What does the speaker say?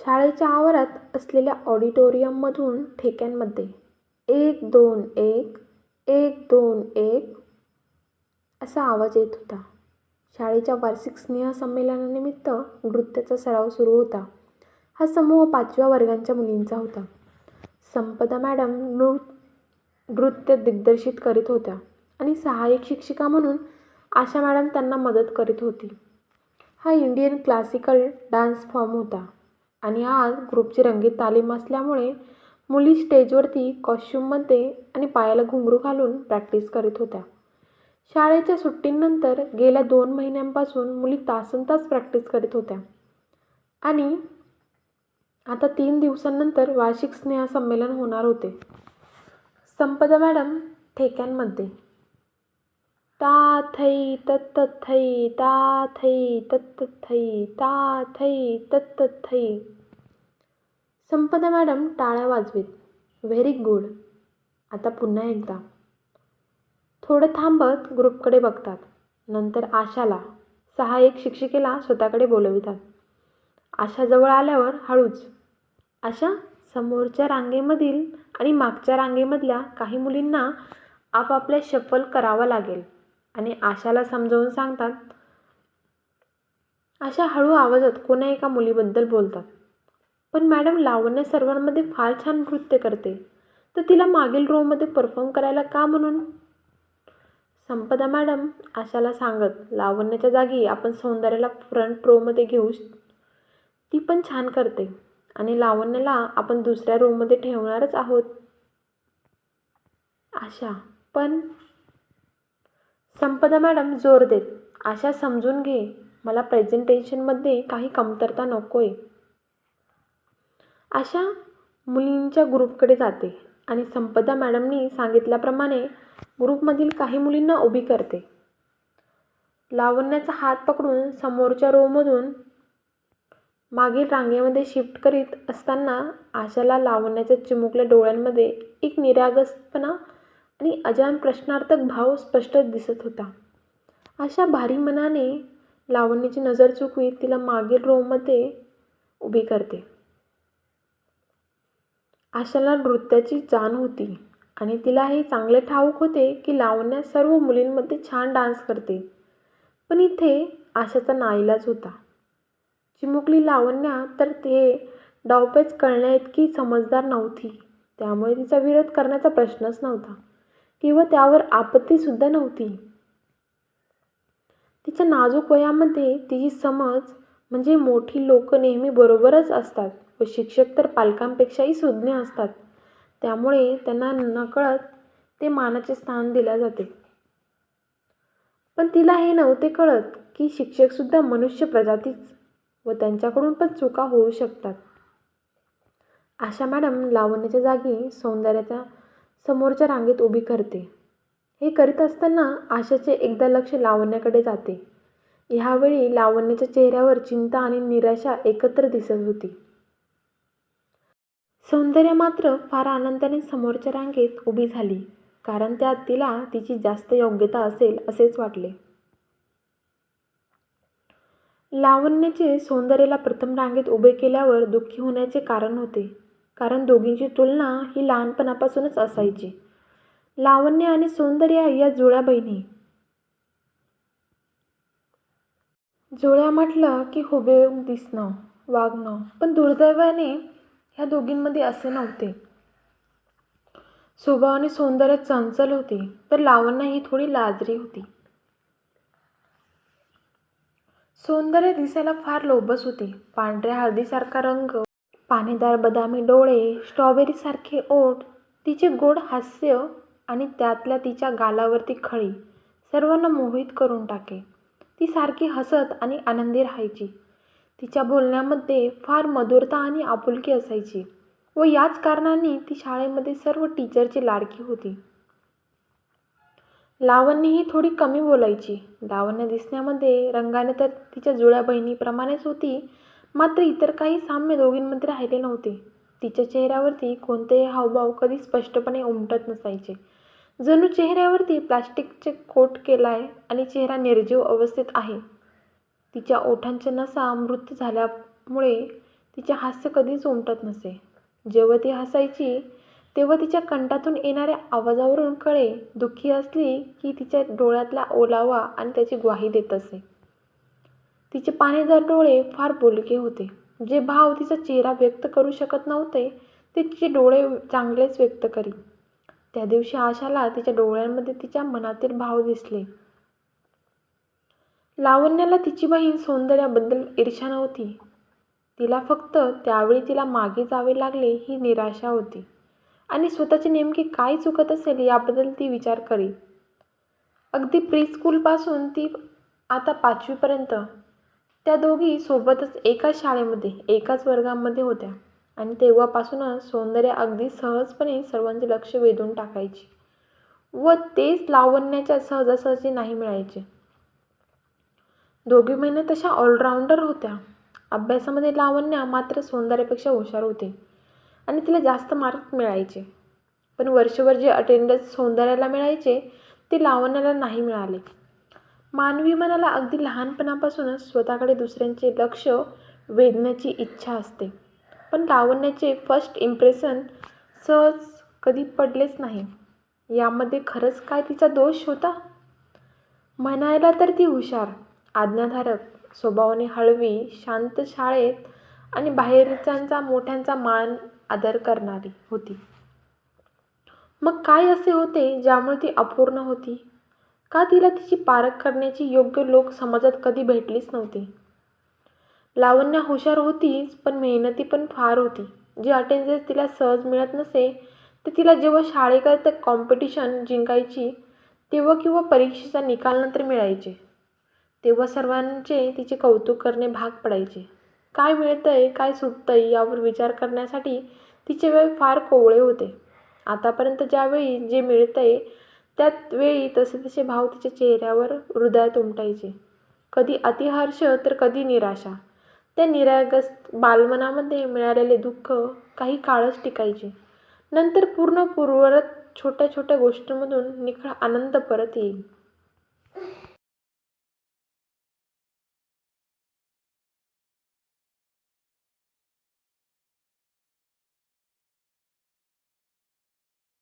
शाळेच्या आवारात असलेल्या ऑडिटोरियममधून ठेक्यांमध्ये 1 2 1 1 2 1 असा आवाज येत होता. शाळेच्या वार्षिक स्नेहसंमेलनानिमित्त नृत्याचा सराव सुरू होता. हा समूह 5व्या वर्गांच्या मुलींचा होता. संपदा मॅडम नृत्य दिग्दर्शित करीत होत्या आणि सहाय्यक शिक्षिका म्हणून आशा मॅडम त्यांना मदत करीत होती. हा इंडियन क्लासिकल डान्स फॉर्म होता आणि आज ग्रुपची रंगीत तालीम असल्यामुळे मुली स्टेजवरती कॉस्च्यूममध्ये आणि पायाला घुंगरू घालून प्रॅक्टिस करीत होत्या. शाळेच्या सुट्टींनंतर गेल्या 2 महिन्यांपासून मुली तासनतास प्रॅक्टिस करीत होत्या आणि आता 3 दिवसांनंतर वार्षिक स्नेहसंमेलन होणार होते. संपदा मॅडम ठेक्यांमध्ये ता थै तत्त थै ता थै तत्त थै ता थै तत्त थै. संपदा मॅडम टाळ्या वाजवीत. Very good. आता पुन्हा एकदा. थोडं थांबत ग्रुपकडे बघतात. नंतर आशाला, सहाय्यक शिक्षिकेला स्वतःकडे बोलवितात. आशा जवळ आल्यावर हळूच, आशा, समोरच्या रांगेमधील आणि मागच्या रांगेमधल्या काही मुलींना आपापल्या शफल करावा लागेल आणि आशाला समजावून सांगतात. आशा हळू आवाजात कोणा एका मुलीबद्दल बोलतात. पण मॅडम, लावण्य सर्वांमध्ये फार छान नृत्य करते, तर तिला मागील रोमध्ये परफॉर्म करायला का म्हणून? संपदा मॅडम आशाला सांगत, लावण्याच्या जागी आपण सौंदर्याला फ्रंट रोमध्ये घेऊ. ती पण छान करते आणि लावण्याला आपण दुसऱ्या रोमध्ये ठेवणारच आहोत. आशा, पण. संपदा मॅडम जोर देत, आशा समजून घे, मला प्रेझेंटेशनमध्ये काही कमतरता नकोय. आशा मुलींच्या ग्रुपकडे जाते आणि संपदा मॅडमनी सांगितल्याप्रमाणे ग्रुपमधील काही मुलींना उभी करते. लावण्याचा हात पकडून समोरच्या रोमधून मागील रांगेमध्ये शिफ्ट करीत असताना आशाला लावण्याच्या चिमुकल्या डोळ्यांमध्ये एक निरागसपणा आणि अजान प्रश्नार्थक भाव स्पष्ट दिसत होता. आशा भारी मनाने लावण्याची नजर चुकवीत तिला मागील रोमध्ये उभी करते. आशाला नृत्याची जाण होती आणि तिला हे चांगले ठाऊक होते की लावण्या सर्व मुलींमध्ये छान डान्स करते. पण इथे आशाचा नाईलाज होता. चिमुकली लावण्या तर ते डावपेच कळण्याइतकी समजदार नव्हती. त्यामुळे तिचा विरोध करण्याचा प्रश्नच नव्हता किंवा त्यावर आपत्तीसुद्धा नव्हती. तिच्या नाजूक वयामध्ये तिची समज म्हणजे मोठी लोक नेहमी बरोबरच असतात व शिक्षक तर पालकांपेक्षाही सुज्ञ असतात. त्यामुळे त्यांना नकळत ते मानाचे स्थान दिले जाते. पण तिला हे नव्हते कळत की शिक्षकसुद्धा मनुष्य प्रजातीच व त्यांच्याकडून पण चुका होऊ शकतात. आशा मॅडम लावण्याच्या जागी सौंदर्याच्या समोरच्या रांगेत उभी करते. हे करीत असताना आशाचे एकदा लक्ष लावण्याकडे जाते. ह्यावेळी लावण्याच्या चेहऱ्यावर चिंता आणि निराशा एकत्र दिसत होती. सौंदर्य मात्र फार आनंदाने समोरच्या रांगेत उभी झाली, कारण त्यात तिला तिची जास्त योग्यता असेल असेच वाटले. लावण्याचे सौंदर्याला प्रथम रांगेत उभे केल्यावर दुःखी होण्याचे कारण होते, कारण दोघींची तुलना ही लहानपणापासूनच असायची. लावण्य आणि सौंदर्य या जुळ्या बहिणी. जुळ्या म्हटलं की हुबेहूब दिसणं, वागणं, पण दुर्दैवाने ह्या दोघींमध्ये असे नव्हते. स्वभावाने सौंदर्य चंचल होती, तर लावण्य ही थोडी लाजरी होती. सौंदर्य दिसायला फार लोभस होती. पांढऱ्या हळदीसारखा रंग, पाणीदार बदामी डोळे, स्ट्रॉबेरीसारखे ओठ, तिचे गोड हास्य आणि त्यातल्या तिच्या गालावरती खळी सर्वांना मोहित करून टाके. ती सारखी हसत आणि आनंदी राहायची. तिच्या बोलण्यामध्ये फार मधुरता आणि आपुलकी असायची व याच कारणाने ती शाळेमध्ये सर्व टीचरची लाडकी होती. लावण्य ही थोडी कमी बोलायची. लावण्य दिसण्यामध्ये रंगाने तर तिच्या जुळ्या बहिणीप्रमाणेच होती, मात्र इतर काही साम्य दोघींमध्ये राहिले नव्हते. तिच्या चेहऱ्यावरती कोणतेही हावभाव कधी स्पष्टपणे उमटत नसायचे. जणू चेहऱ्यावरती प्लास्टिकचे कोट केलाय आणि चेहरा निर्जीव अवस्थेत आहे. तिच्या ओठांच्या नसा मृत झाल्यामुळे तिचे हास्य कधीच उमटत नसे. जेव्हा ती हसायची तेव्हा तिच्या कंठातून येणाऱ्या आवाजावरून कळे दुःखी असली की तिच्या डोळ्यातला ओलावा आणि त्याची ग्वाही देत असे. तिचे पाणीदार डोळे फार बोलके होते. जे भाव तिचा चेहरा व्यक्त करू शकत नव्हते ते तिचे डोळे चांगलेच व्यक्त करी. त्या दिवशी आशाला तिच्या डोळ्यांमध्ये तिच्या मनातील भाव दिसले. लावण्याला तिची बहीण सौंदर्याबद्दल ईर्ष्या नव्हती. तिला फक्त त्यावेळी तिला मागे जावे लागले ही निराशा होती आणि स्वतःचे नेमके काय चुकत असेल याबद्दल ती विचार करीत. अगदी प्री-स्कूलपासून ती आता 5वीपर्यंत त्या दोघी सोबतच एकाच शाळेमध्ये एकाच वर्गामध्ये होत्या आणि तेव्हापासूनच सौंदर्य अगदी सहजपणे सर्वांचे लक्ष वेधून टाकायची व तेच लावण्याच्या सहजासहजी नाही मिळायचे. दोघी बहिणी तशा ऑलराऊंडर होत्या. अभ्यासामध्ये लावण्या मात्र सौंदर्यापेक्षा हुशार होते आणि तिला जास्त मार्क मिळायचे. पण वर्षभर जे अटेंडन्स सौंदर्याला मिळायचे ते लावण्याला नाही मिळाले. मानवी मनाला अगदी लहानपणापासूनच स्वतःकडे दुसऱ्यांचे लक्ष वेधण्याची इच्छा असते. पण लावण्याचे फर्स्ट इम्प्रेशन सहज कधी पडलेच नाही. यामध्ये खरंच काय तिचा दोष होता? म्हणायला तर ती हुशार, आज्ञाधारक, स्वभावाने हळवी, शांत, शाळेत आणि बाहेरच्यांचा मोठ्यांचा मान आदर करणारी होती. मग काय असे होते ज्यामुळे ती अपूर्ण होती? का तिला तिची पारख करण्याची योग्य लोक समाजात कधी भेटलीच नव्हती? लावण्या हुशार होतीच पण मेहनती पण फार होती. जे अटेंडन्स तिला सहज मिळत नसे ते तिला जेव्हा शाळेकरता कॉम्पिटिशन जिंकायची तेव्हा किंवा परीक्षेचा निकालानंतर मिळायचे. तेव्हा सर्वांचे तिचे कौतुक करणे भाग पडायचे. काय मिळतंय, काय सुटतंय यावर विचार करण्यासाठी तिचे वेळ फार कोवळे होते. आतापर्यंत ज्यावेळी जे मिळतंय त्याच वेळी तसे भाव तिच्या चेहऱ्यावर, हृदयात उमटायचे. कधी अतिहर्ष तर कधी निराशा. त्या निरागस बालमनामध्ये मिळालेले दुःख काही काळच टिकायचे. नंतर पूर्ण पूर्ववत छोट्या छोट्या गोष्टींमधून निखळ आनंद परत येईल.